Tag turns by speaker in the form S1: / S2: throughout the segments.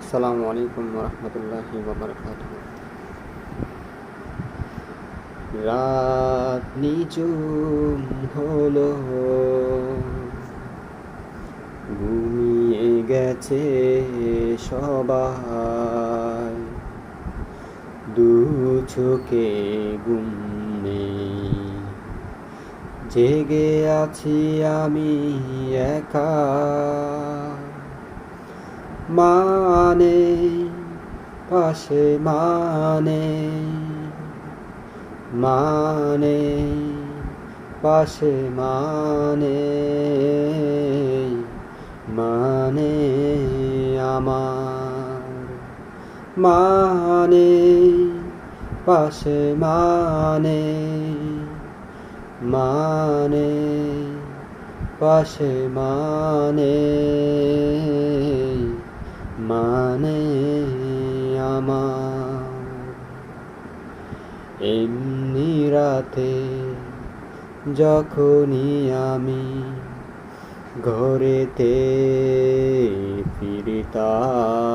S1: আসসালামু আলাইকুম রহমতুল্লাহি ওয়া বারাকাতুহু। রাত নিঝুম হলো, ঘুমিয়ে গেছে সবাই, দু চোখে ঘুম নেই, জেগে আছি আমি একা। মানে পাশে মানে পাশে মানে আমার, মানে পাশে মানে পাশে মানে আমার। এমনি রাতে যখনই আমি ঘরেতে ফিরতাম,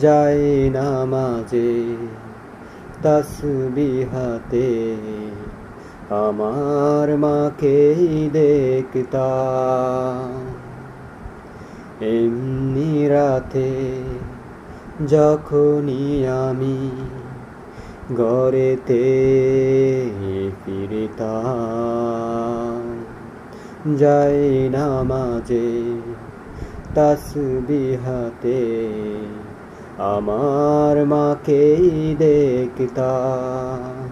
S1: যাই নামাজে তাসবিহাতে আমার মাকেই দেখতাম। এমনি রাতে যখনই আমি ঘরেতে ফিরতাম, যাই নামাজে তাসবিহাতে আমার মাকেই দেখতাম।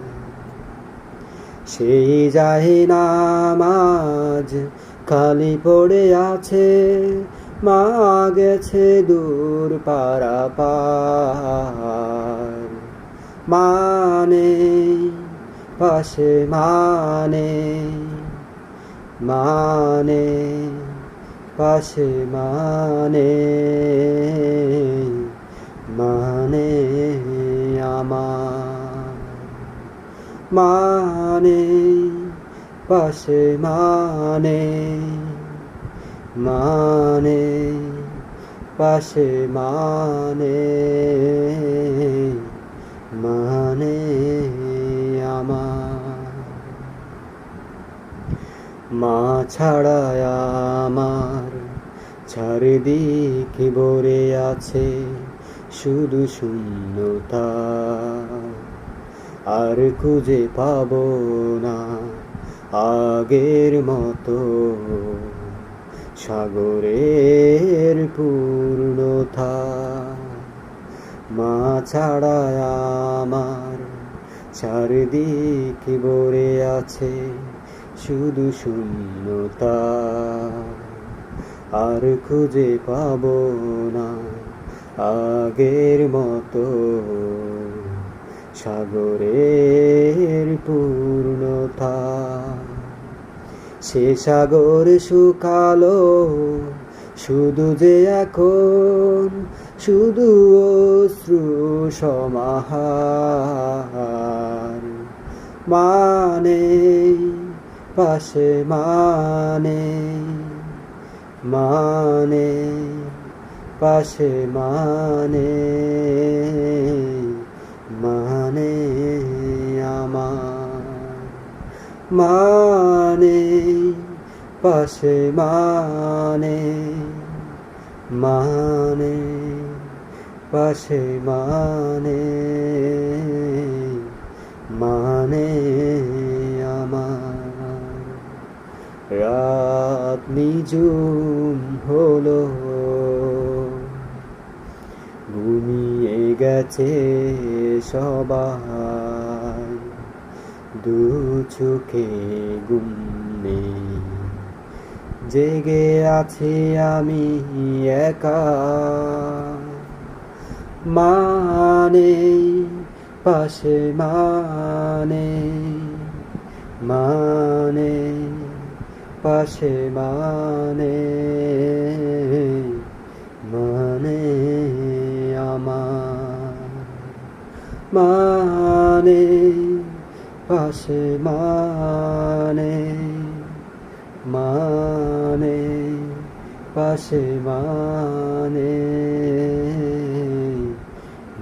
S1: সেই যায় নামাজ খালি পড়ে আছে, মা গেছে দূর পারাপার। মানে পাশে মানে পাশে মানে আমার, মানে পাশে মানে পাশে মানে আমার। মা ছাড়া আমার চারিদিকে ভরে আছে শুধু শূন্যতা, আর খুঁজে পাবো না আগের মতো সাগরের পূর্ণতা। মা ছাড়া আমার চারিদিকে ভরে আছে শুধু শূন্যতা, আর খুঁজে পাবো না আগের মতো সাগরের পূর্ণতা। সে সাগর শুকালো শুধু যে এখন, শুধু অশ্রু সমাহার। মানে পাশে মানে পাশে মানে আমার, মানে পাশে মানে পাশে মানে আমার। রাত নিঝুম হলো, ঘুমিয়ে গেছে সবাই, দু চোখে ঘুম নেই, জেগে আছি আমি একা। মানে পাশে মানে পাশে মানে আমার, মানে পাশে মানে পাশে মানে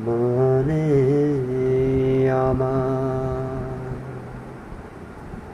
S1: মানে আমার